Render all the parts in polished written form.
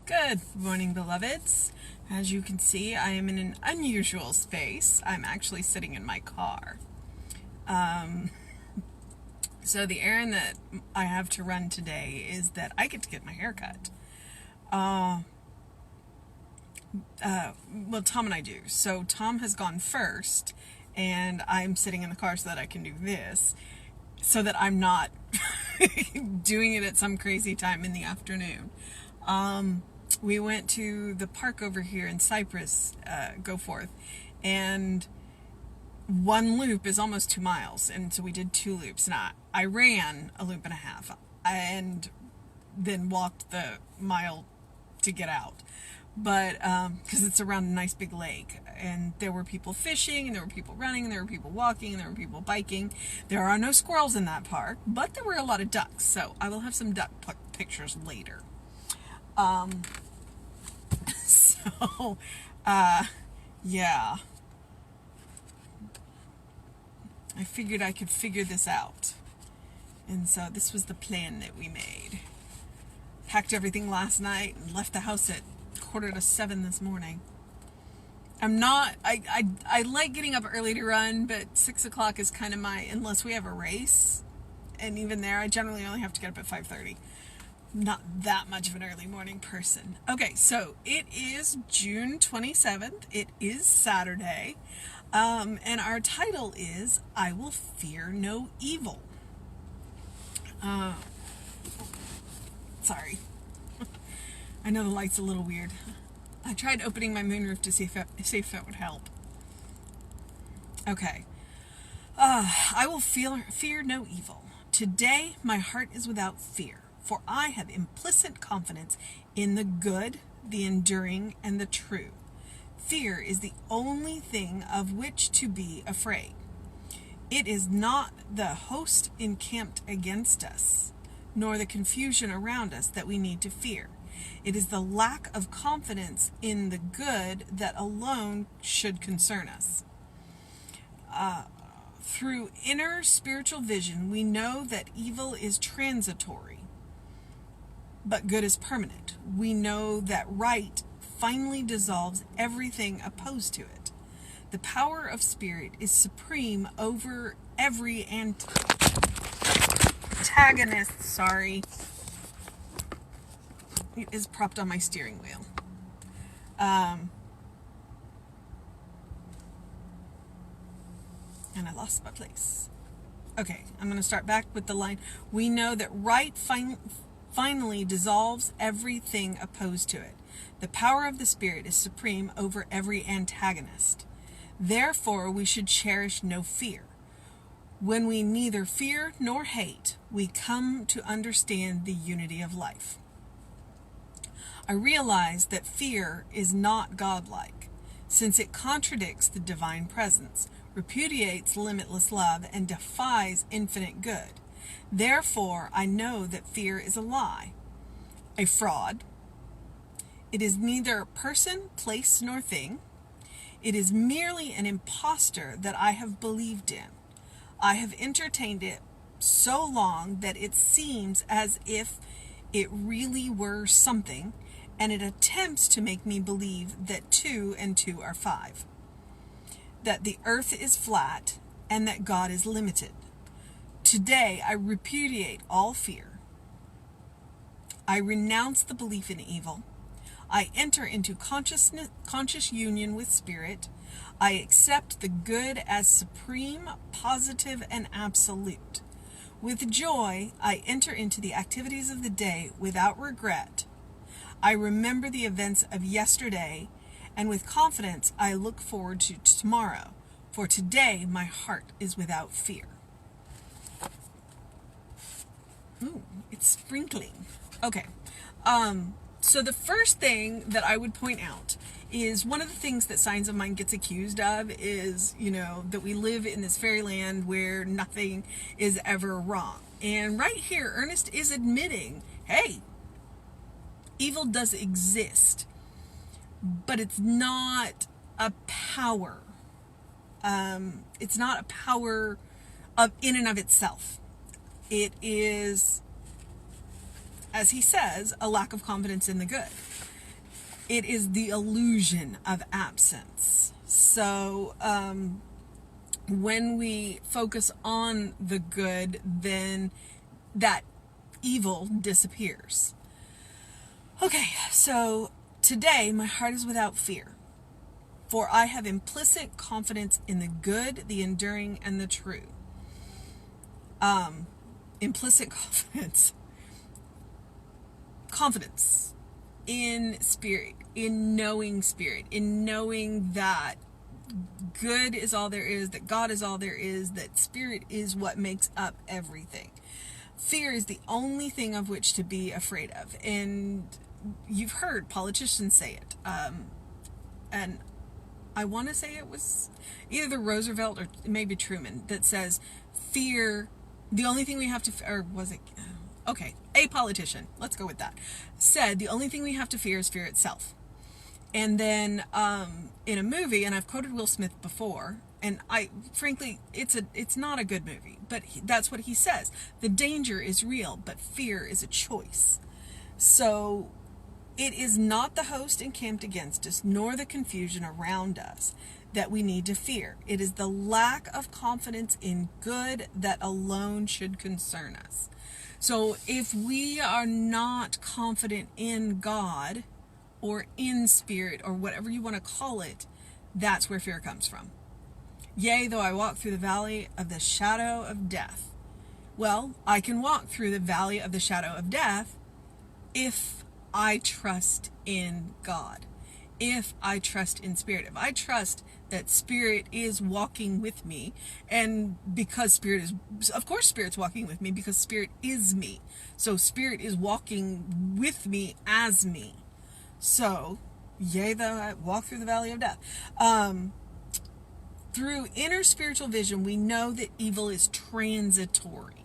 Good morning, beloveds. As you can see, I am in an unusual space. I'm actually sitting in my car. So the errand that I have to run today is that I get to get my hair cut. Well, Tom and I do. So Tom has gone first, and I'm sitting in the car so that I can do this, so that I'm not doing it at some crazy time in the afternoon. We went to the park over here in Cyprus, Goforth, and one loop is almost 2 miles, and so we did 2 loops. And I ran a loop and a half, and then walked the mile to get out. But because it's around a nice big lake, and there were people fishing, and there were people running, and there were people walking, and there were people biking. There are no squirrels in that park, but there were a lot of ducks, so I will have some duck pictures later. Yeah. I figured I could figure this out. And so this was the plan that we made. Packed everything last night and left the house at 6:45 this morning. I like getting up early to run, but 6 o'clock is kind of unless we have a race. And even there, I generally only have to get up at 5:30. Not that much of an early morning person. Okay, so it is June 27th. It is Saturday. And our title is, I Will Fear No Evil. Sorry. I know the light's a little weird. I tried opening my moonroof to see if that would help. Okay. I will fear no evil. Today my heart is without fear, for I have implicit confidence in the good, the enduring, and the true. Fear is the only thing of which to be afraid. It is not the host encamped against us, nor the confusion around us that we need to fear. It is the lack of confidence in the good that alone should concern us. Through inner spiritual vision, we know that evil is transitory, but good is permanent. We know that right finally dissolves everything opposed to it. The power of spirit is supreme over every antagonist. Sorry. It is propped on my steering wheel. And I lost my place. Okay, I'm going to start back with the line. We know that right finally dissolves everything opposed to it. The power of the Spirit is supreme over every antagonist. Therefore, we should cherish no fear. When we neither fear nor hate, we come to understand the unity of life. I realize that fear is not godlike, since it contradicts the divine presence, repudiates limitless love, and defies infinite good. Therefore, I know that fear is a lie, a fraud. It is neither person, place, nor thing. It is merely an impostor that I have believed in. I have entertained it so long that it seems as if it really were something, and it attempts to make me believe that 2 and 2 are 5. That the earth is flat, and that God is limited. Today I repudiate all fear. I renounce the belief in evil. I enter into conscious union with spirit. I accept the good as supreme, positive, and absolute. With joy, I enter into the activities of the day without regret. I remember the events of yesterday, and with confidence I look forward to tomorrow. For today my heart is without fear. Ooh, it's sprinkling. Okay. So the first thing that I would point out is one of the things that Signs of Mind gets accused of is, that we live in this fairyland where nothing is ever wrong. And right here, Ernest is admitting, hey, evil does exist, but it's not a power. It's not a power in and of itself. It is, as he says, a lack of confidence in the good. it is the illusion of absence. So when we focus on the good, then that evil disappears. Okay, so today my heart is without fear, for I have implicit confidence in the good, the enduring, and the true. Implicit confidence. Confidence in spirit, in knowing that good is all there is, that God is all there is, that spirit is what makes up everything. Fear is the only thing of which to be afraid of. And you've heard politicians say it. And I want to say it was either Roosevelt or maybe Truman that says fear, the only thing we have to, or was it, okay, a politician, let's go with that, said the only thing we have to fear is fear itself. And then in a movie, and I've quoted Will Smith before, and frankly, it's not a good movie, but that's what he says. The danger is real, but fear is a choice. So it is not the host encamped against us, nor the confusion around us that we need to fear. It is the lack of confidence in good that alone should concern us. So if we are not confident in God or in spirit or whatever you want to call it, that's where fear comes from. Yea, though I walk through the valley of the shadow of death. Well, I can walk through the valley of the shadow of death if I trust in God, if I trust in spirit, if I trust that spirit is walking with me, and because spirit is, of course spirit's walking with me because spirit is me. So spirit is walking with me as me. So, yea, though I walk through the valley of death. Through inner spiritual vision, we know that evil is transitory.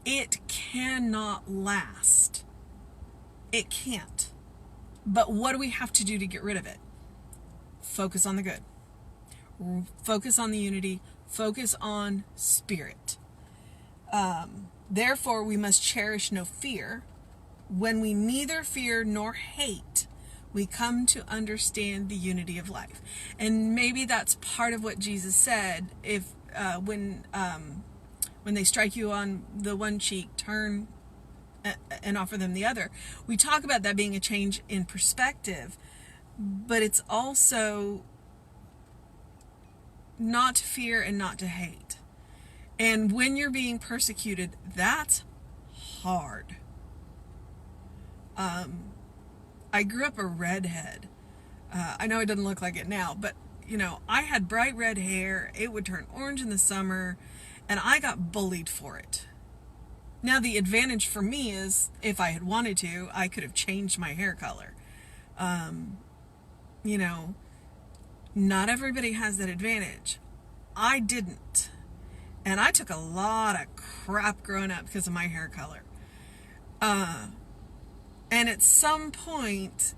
It cannot last. It can't. But what do we have to do to get rid of it? Focus on the good. Focus on the unity. Focus on spirit. Therefore, we must cherish no fear. When we neither fear nor hate, we come to understand the unity of life. And maybe that's part of what Jesus said. If when they strike you on the one cheek, turn and offer them the other. We talk about that being a change in perspective, but it's also not to fear and not to hate. And when you're being persecuted, that's hard. I grew up a redhead. I know it doesn't look like it now, but I had bright red hair. It would turn orange in the summer, and I got bullied for it. Now, the advantage for me is, if I had wanted to, I could have changed my hair color. Not everybody has that advantage. I didn't. And I took a lot of crap growing up because of my hair color. And at some point,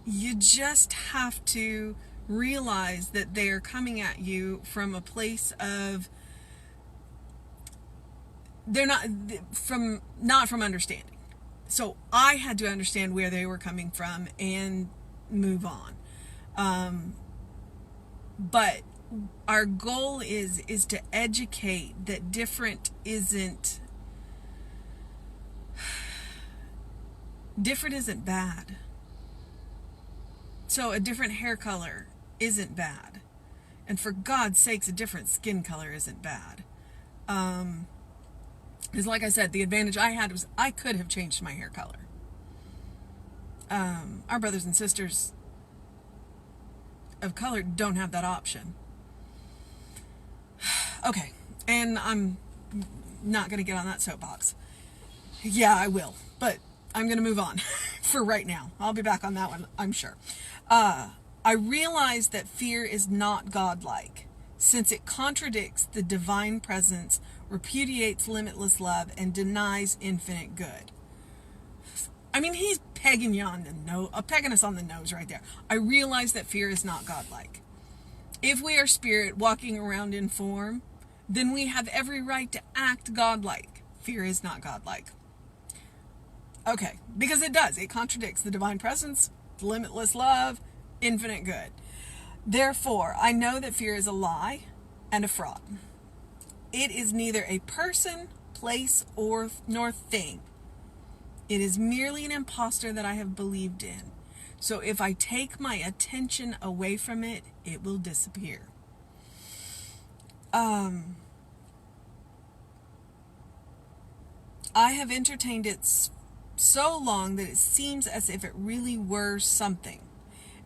you just have to realize that they are coming at you from a place of, they're not from understanding. So I had to understand where they were coming from and move on. But our goal is to educate that different isn't bad. So a different hair color isn't bad. And for God's sakes, a different skin color isn't bad. Because like I said, the advantage I had was I could have changed my hair color. Our brothers and sisters of color don't have that option. Okay, and I'm not going to get on that soapbox. Yeah, I will, but I'm going to move on for right now. I'll be back on that one, I'm sure. I realize that fear is not godlike, since it contradicts the divine presence, repudiates limitless love, and denies infinite good. I mean, he's pegging you on the nose, pegging us on the nose right there. I realize that fear is not godlike. If we are spirit walking around in form, then we have every right to act godlike. Fear is not godlike. Okay, because it does. It contradicts the divine presence, limitless love, infinite good. Therefore, I know that fear is a lie and a fraud. It is neither a person, place, nor thing. It is merely an impostor that I have believed in. So if I take my attention away from it, it will disappear. I have entertained it so long that it seems as if it really were something.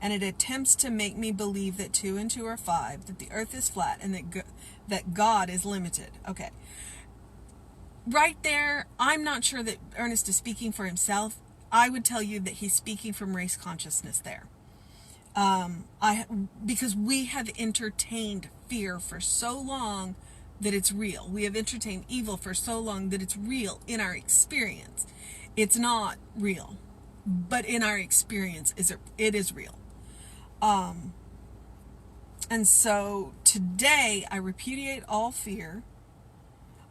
And it attempts to make me believe that 2 and 2 are 5, that the earth is flat, and that God is limited. Okay. Right there, I'm not sure that Ernest is speaking for himself. I would tell you that he's speaking from race consciousness there. Because we have entertained fear for so long that it's real. We have entertained evil for so long that it's real in our experience. It's not real, but in our experience, it is real. And so today I repudiate all fear.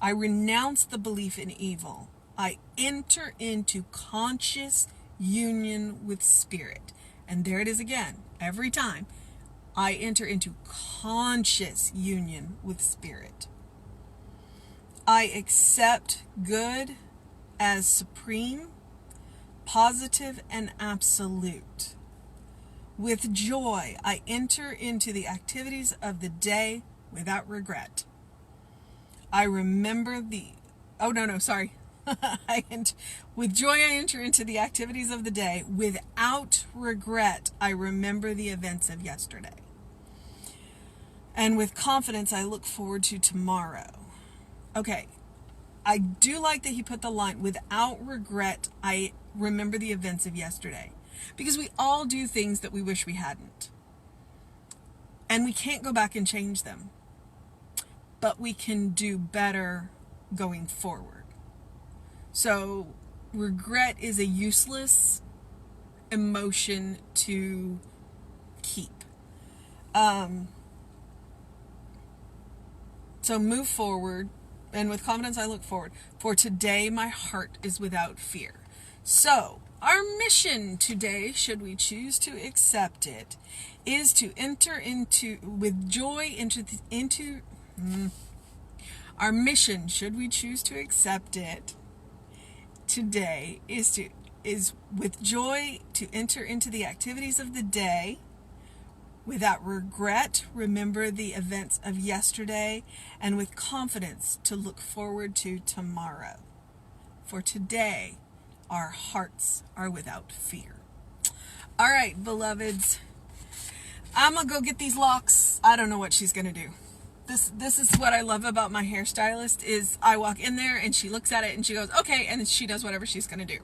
I renounce the belief in evil. I enter into conscious union with spirit. And there it is again. Every time I enter into conscious union with spirit. I accept good as supreme, positive, and absolute. With joy, I enter into the activities of the day without regret. I remember With joy, I enter into the activities of the day. Without regret, I remember the events of yesterday. And with confidence, I look forward to tomorrow. Okay, I do like that he put the line, without regret, I remember the events of yesterday. Because we all do things that we wish we hadn't. And we can't go back and change them. But we can do better going forward. So, regret is a useless emotion to keep. So move forward, and with confidence I look forward. For today my heart is without fear. So, our mission today, should we choose to accept it, is to enter into, with joy, our mission, should we choose to accept it, today is with joy to enter into the activities of the day, without regret, remember the events of yesterday, and with confidence to look forward to tomorrow. For today, our hearts are without fear. All right, beloveds, I'm gonna go get these locks. I don't know what she's gonna do. This is what I love about my hairstylist, is I walk in there and she looks at it and she goes, okay, and then she does whatever she's gonna do.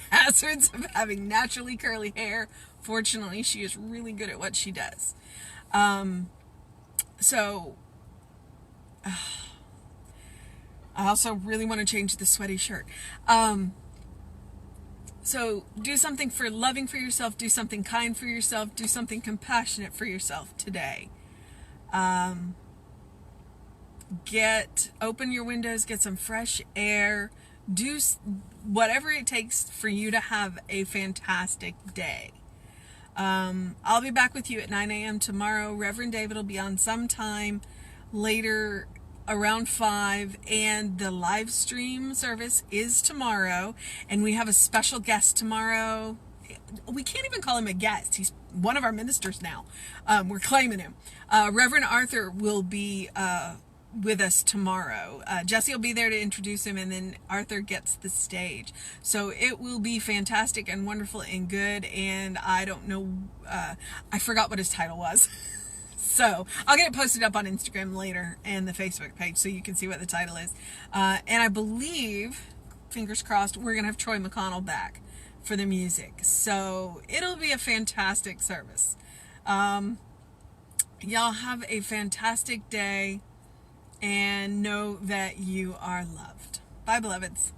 Hazards of having naturally curly hair. Fortunately, she is really good at what she does. So I also really want to change the sweaty shirt. So do something loving for yourself, do something kind for yourself, do something compassionate for yourself today. Open your windows, get some fresh air, do whatever it takes for you to have a fantastic day. I'll be back with you at 9 a.m. tomorrow. Reverend David will be on sometime later around 5, and the live stream service is tomorrow, and we have a special guest tomorrow. We can't even call him a guest. He's one of our ministers now. We're claiming him. Reverend Arthur will be with us tomorrow. Jesse will be there to introduce him, and then Arthur gets the stage. So it will be fantastic and wonderful and good, and I don't know, I forgot what his title was. So I'll get it posted up on Instagram later and the Facebook page so you can see what the title is. And I believe, fingers crossed, we're going to have Troy McConnell back for the music. So it'll be a fantastic service. Y'all have a fantastic day and know that you are loved. Bye, beloveds.